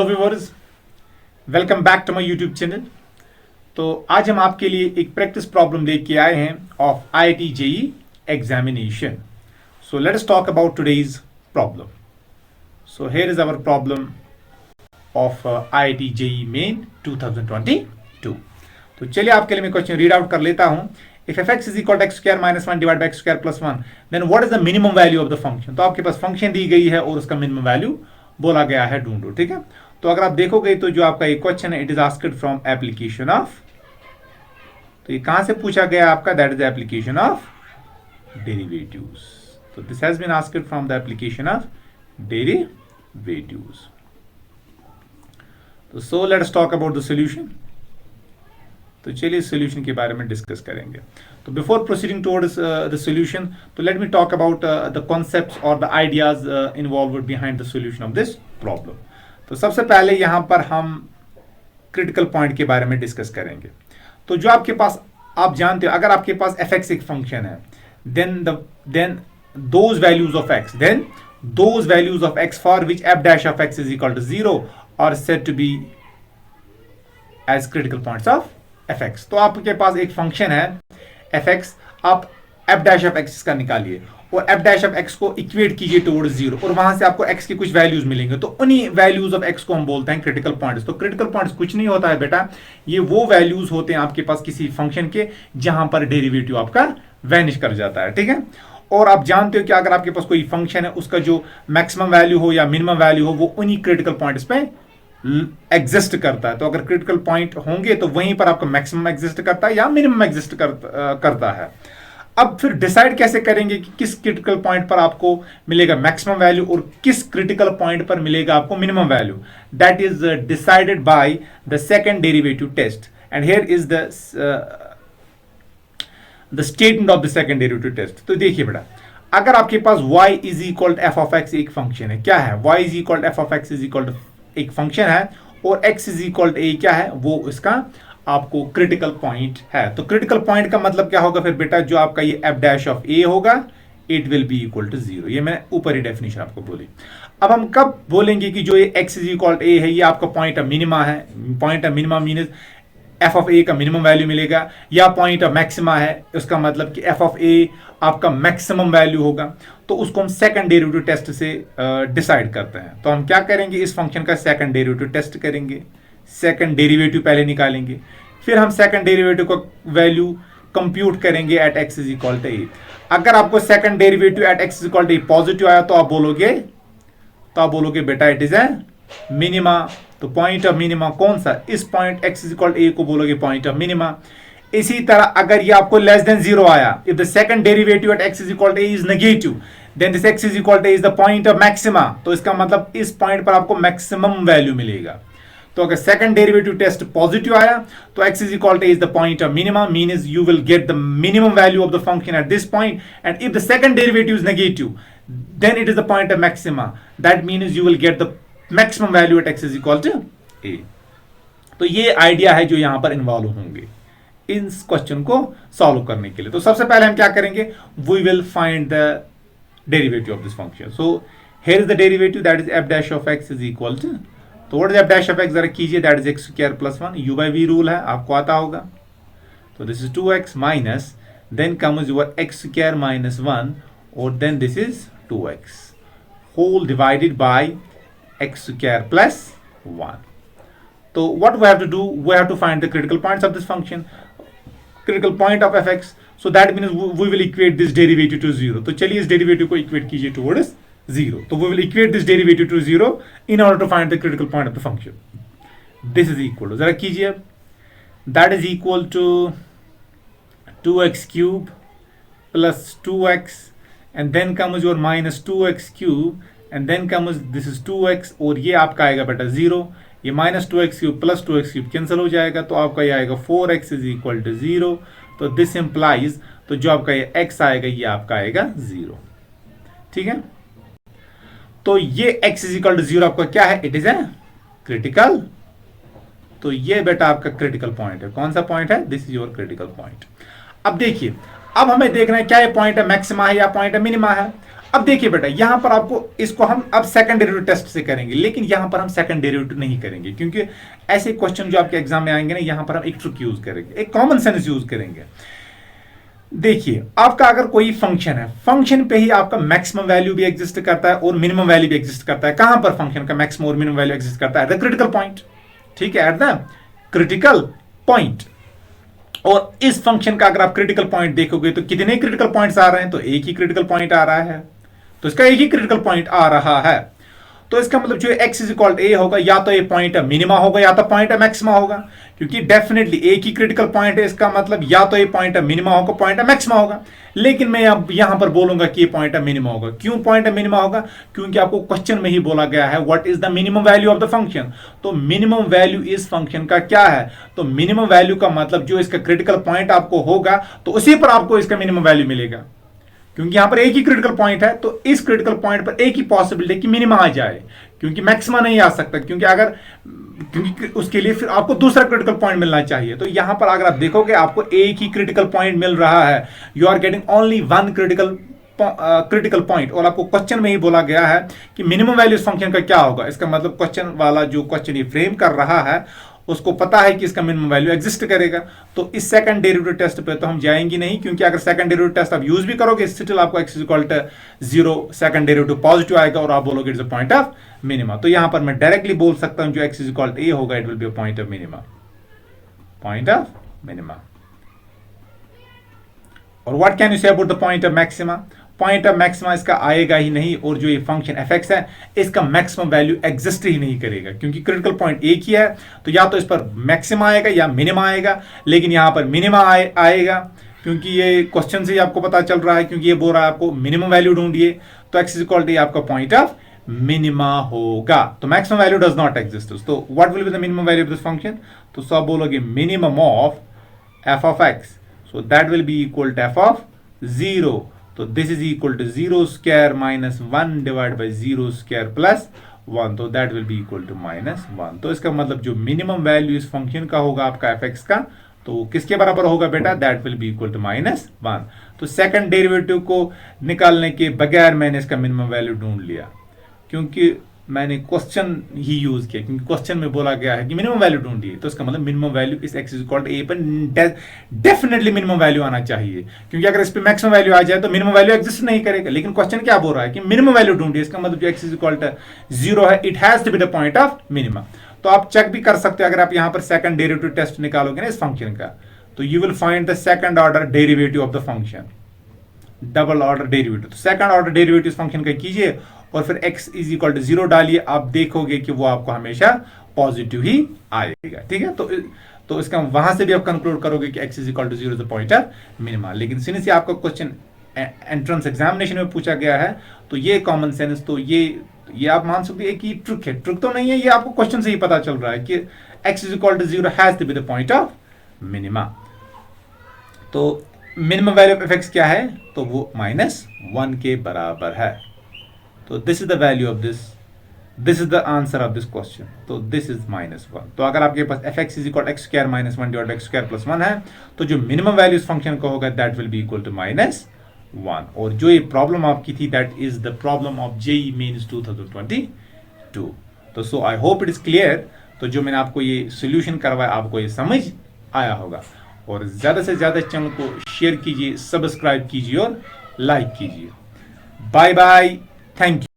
Hello viewers, welcome back to my YouTube channel. तो आज हम आपके लिए एक प्रैक्टिस प्रॉब्लम लेके आए हैं of IIT JEE examination. So let us talk about today's problem. So here is our problem of IIT JEE main 2022। तो चलिए आपके लिए मैं क्वेश्चन रीड आउट कर लेता हूं। If fx is equal to x square minus 1 divided by x square plus 1, then what is the minimum value of the function? तो आपके पास फंक्शन दी गई है और उसका मिनिमम वैल्यू बोला गया है ढूंढो। ठीक है, तो अगर आप देखोगे तो जो आपका ये क्वेश्चन है, it is asked from application of, तो ये कहां से पूछा गया आपका? That is application of derivatives. तो this has been asked from the application of derivatives. तो so let us talk about the solution. तो चलिए सॉल्यूशन के बारे में डिस्कस करेंगे। तो before proceeding towards the solution, तो let me talk about the concepts और the ideas involved behind the solution of this problem. तो सबसे पहले यहां पर हम क्रिटिकल पॉइंट के बारे में डिस्कस करेंगे। तो जो आपके पास, आप जानते हो, अगर आपके पास fx एक फंक्शन है, then those values of x for which f dash of x is equal to 0 are said to be as critical points of fx। तो आपके पास एक फंक्शन है fx, आप f dash of x का निकालिए और f dash of x को equate कीजिए टुवर्ड्स 0 और वहां से आपको x की कुछ वैल्यूज मिलेंगे। तो उन्हीं वैल्यूज ऑफ x को हम बोलते हैं क्रिटिकल पॉइंट्स। तो क्रिटिकल पॉइंट्स कुछ नहीं होता है बेटा, ये वो वैल्यूज होते हैं आपके पास किसी फंक्शन के जहां पर डेरिवेटिव आपका वैनिश कर जाता है। ठीक है, और आप जानते हो कि अगर आपके पास कोई फंक्शन है, उसका जो मैक्सिमम वैल्यू हो या मिनिमम वैल्यू हो, वो उन्हीं क्रिटिकल पॉइंट्स पे एग्जिस्ट करता है। तो अगर क्रिटिकल पॉइंट होंगे तो वहीं पर आपका मैक्सिमम एग्जिस्ट करता है या मिनिमम एग्जिस्ट करता है। अब फिर डिसाइड कैसे करेंगे कि किस क्रिटिकल पॉइंट पर आपको मिलेगा मैक्सिमम वैल्यू और किस क्रिटिकल पॉइंट पर मिलेगा आपको minimum value? That is decided by the second derivative test, and here is the statement of the second derivative test. तो देखिए बेटा, अगर आपके पास y is equal to f of x एक फंक्शन है, क्या है? y is equal to f of x is equal to एक फंक्शन है और x is equal to a क्या है? वो इसका आपको क्रिटिकल पॉइंट है। तो क्रिटिकल पॉइंट का मतलब क्या होगा फिर बेटा? जो आपका ये f डैश ऑफ ए होगा, it will be equal to 0। ये मैंने ऊपर ही डेफिनेशन आपको बोली। अब हम कब बोलेंगे कि जो ये x is equal to a है, ये आपका पॉइंट ऑफ मिनिमा है। Point of minima means f of a का मिनिमम वैल्यू मिलेगा, या पॉइंट ऑफ मैक्सिमा है, उसका मतलब कि एफ ऑफ ए आपका मैक्सिमम वैल्यू होगा। तो उसको हम सेकंड डेरिवेटिव टेस्ट से डिसाइड करते हैं। तो हम क्या करेंगे? इस फंक्शन का सेकंड डेरिवेटिव टेस्ट करेंगे, सेकंड डेरिवेटिव पहले निकालेंगे, फिर हम सेकंड डेरिवेटिव का वैल्यू कंप्यूट करेंगे at x is equal to a. अगर आपको second derivative at x is equal to a positive आया तो आप बोलोगे बेटा इट इज ए मिनिमा। तो पॉइंट ऑफ मिनिमा कौन सा? इस point x is equal to ए को बोलोगे पॉइंट ऑफ मिनिमा। इसी तरह अगर ये आपको लेस देन 0 आया, if the second derivative at x is equal to a is negative, then this x is equal to a is the point of maxima. तो इसका मतलब इस पॉइंट पर आपको मैक्सिमम वैल्यू मिलेगा। तो अगर सेकंड डेरिवेटिव टेस्ट पॉजिटिव आया तो x is equal to is the point of minima, means you will get the minimum value of the function at this point, and if the second derivative is negative, then it is the point of maxima. That means you will get the maximum value at x is equal to a. तो ये idea है जो यहां पर involve होंगे इस question को solve करने के लिए। तो सबसे पहले हम क्या करेंगे? We will find the derivative of this function. So here is the derivative, that is f dash of x is equal to, तो what is f dash of x जरा कीजिए, that is x square plus 1, u by v rule है, आपको आता होगा। तो this is 2x minus, then comes your x square minus 1 और then this is 2x whole divided by x square plus 1। तो what we have to do? We have to find the critical points of this function, critical point of fx। So that means we will equate this derivative to 0। तो चलिए इस derivative को equate कीजिए towards 0. So we will equate this derivative to 0 in order to find the critical point of the function. This is equal to, जरा कीजिए, that is equal to 2x cube plus 2x and then comes your minus 2x cube and then comes this is 2x और ये आपका आएगा बेटा 0, ये minus 2x cube plus 2x cube cancel हो जाएगा, तो आपका ये आएगा 4x is equal to 0. तो this implies, तो जो आपका ये x आएगा ये आपका आएगा 0। ठीक है, तो ये x इज इक्वल टू 0 आपका क्या है? It is a critical. तो ये बेटा आपका क्रिटिकल पॉइंट है। कौन सा पॉइंट है? This is your critical point. अब देखिए, अब हमें देखना है क्या ये पॉइंट है मैक्सिमा है या पॉइंट है मिनिमा है। अब देखिए बेटा, यहां पर आपको इसको हम अब सेकंड डेरिवेटिव टेस्ट से करेंगे, लेकिन यहां पर हम सेकंड डेरिवेटिव नहीं करेंगे, क्योंकि ऐसे क्वेश्चन जो आपके एग्जाम में आएंगे ना, यहां पर हम एक ट्रिक यूज करेंगे, एक कॉमन सेंस यूज करेंगे। देखिए, आपका अगर कोई फंक्शन है, फंक्शन पे ही आपका मैक्सिमम वैल्यू भी एग्जिस्ट करता है और मिनिमम वैल्यू भी एग्जिस्ट करता है। कहां पर फंक्शन का मैक्सिमम और मिनिमम वैल्यू एग्जिस्ट करता है? At the critical point. ठीक है, एट द क्रिटिकल पॉइंट। और इस फंक्शन का अगर आप क्रिटिकल पॉइंट देखोगे तो कितने क्रिटिकल पॉइंट्स आ रहे हैं? तो एक ही क्रिटिकल पॉइंट आ रहा है, तो इसका एक ही क्रिटिकल पॉइंट आ रहा है। तो इसका मतलब जो x इज इक्वल ए होगा, या तो ये पॉइंट मिनिमा होगा या तो पॉइंट मैक्सिमा होगा, क्योंकि डेफिनेटली एक ही क्रिटिकल पॉइंट है, इसका मतलब या तो ये पॉइंट मिनिमा होगा, पॉइंट मैक्सिमा होगा। लेकिन मैं अब यहां पर बोलूंगा कि ये पॉइंट मिनिमा होगा। क्यों पॉइंट मिनिमा होगा? क्योंकि आपको क्वेश्चन में ही बोला गया है what is the minimum value of the function. तो मिनिमम वैल्यू इस फंक्शन का क्या है? तो मिनिमम वैल्यू का मतलब जो इसका क्रिटिकल पॉइंट आपको होगा, तो उसी पर आपको इसका मिनिमम वैल्यू मिलेगा, क्योंकि यहां पर एक ही क्रिटिकल पॉइंट है। तो इस क्रिटिकल पॉइंट पर एक ही पॉसिबिलिटी कि मिनिमा आ जाए, क्योंकि मैक्सिमा नहीं आ सकता, क्योंकि उसके लिए फिर आपको दूसरा क्रिटिकल पॉइंट मिलना चाहिए। तो यहां पर अगर आप देखोगे, आपको एक ही क्रिटिकल पॉइंट मिल रहा है, you are getting only one critical point. और आपको क्वेश्चन में ही बोला गया है कि मिनिमम वैल्यू इस फंक्शन का क्या होगा। इसका मतलब क्वेश्चन वाला जो क्वेश्चन ये फ्रेम कर रहा है, उसको पता है कि इसका मिनिमम वैल्यू एग्जिस्ट करेगा। तो इस सेकंड डेरिवेटिव टेस्ट पे तो हम जाएंगे नहीं, क्योंकि अगर सेकंड डेरिवेटिव टेस्ट आप यूज भी करोगे, स्टिल आपको x equal to 0 second derivative positive आएगा और आप बोलोगे it's a point of minima. तो यहां पर मैं डायरेक्टली बोल सकता हूं जो x इक्वल टू a होगा, it will be a point of minima, point of minima. और what can you say about the point of maxima? Point of maxima इसका आएगा ही नहीं, और जो ये फंक्शन fx है, इसका मैक्सिमम वैल्यू एग्जिस्ट ही नहीं करेगा, क्योंकि क्रिटिकल पॉइंट एक ही है। तो या तो इस पर मैक्सिमा आएगा या मिनिमा आएगा, लेकिन यहां पर मिनिमा आएगा, क्योंकि ये क्वेश्चन से ही आपको पता चल रहा है, क्योंकि ये बोल रहा है आपको मिनिमम वैल्यू ढूंढिए। तो x इक्वल टू आपका पॉइंट ऑफ मिनिमा होगा। तो maximum value does not exist. तो what will be the minimum value of this function? तो सब बोलोगे minimum of f of x, so that will be equal to f of 0। तो this is equal to 0 square minus 1 divide by 0 square plus 1, तो that will be equal to -1। तो इसका मतलब जो minimum value इस फंक्शन का होगा आपका fx का, तो वो किसके बराबर होगा बेटा? That will be equal to -1। तो सेकंड डेरिवेटिव को निकालने के बगैर मैंने इसका मिनिमम वैल्यू ढूंढ लिया, क्योंकि मैंने क्वेश्चन ही यूज किया, क्योंकि क्वेश्चन में बोला गया है कि मिनिमम वैल्यू ढूंढिए। तो इसका मतलब मिनिमम वैल्यू इस x इक्वल टू a पर डेफिनेटली मिनिमम वैल्यू आना चाहिए, क्योंकि अगर इस पे मैक्सिमम वैल्यू आ जाए तो मिनिमम वैल्यू एग्जिस्ट नहीं करेगा। लेकिन क्वेश्चन क्या बोल रहा है कि मिनिमम वैल्यू ढूंढिए, इसका मतलब जो x इक्वल टू 0 है, it has to be the point of minimum. तो आप चेक भी कर सकते हो, अगर आप यहां पर सेकंड डेरिवेटिव टेस्ट निकालोगे ना इस फंक्शन का, तो you will find the second order derivative of the function, double order derivative. तो सेकंड ऑर्डर डेरिवेटिव फंक्शन का कीजिए और फिर x इज इक्वल टू 0 डालिए, आप देखोगे कि वो आपको हमेशा पॉजिटिव ही आएगा। ठीक है, तो इसका वहां से भी आप कंक्लूड करोगे कि x is equal to 0 is the point of minima. लेकिन सिंस ये आपका क्वेश्चन एंट्रेंस एग्जामिनेशन में पूछा गया है, तो ये कॉमन सेंस, तो ये आप मान सकते हैं कि ट्रिक है। ट्रिक तो नहीं है, ये आपको क्वेश्चन से ही पता चल रहा है कि x is equal to 0 has to be the point of minima. तो मिनिमम वैल्यू ऑफ fx क्या है? तो वो -1 के बराबर है। तो this is the value of this is the answer of this question. तो दिस इज -1। तो अगर आपके पास fx is equal x square -1 divide by x square plus 1 है, तो जो मिनिमम वैल्यू इस फंक्शन का होगा that will be equal to -1। और जो ये प्रॉब्लम आपकी थी, that is the problem of JEE mains 2022। तो so I hope it is clear. तो जो मैंने आपको ये सोल्यूशन करवाया, आपको ये समझ आया होगा। और ज्यादा से ज्यादा चैनल को शेयर कीजिए, सब्सक्राइब कीजिए और लाइक कीजिए। Bye bye, thank you.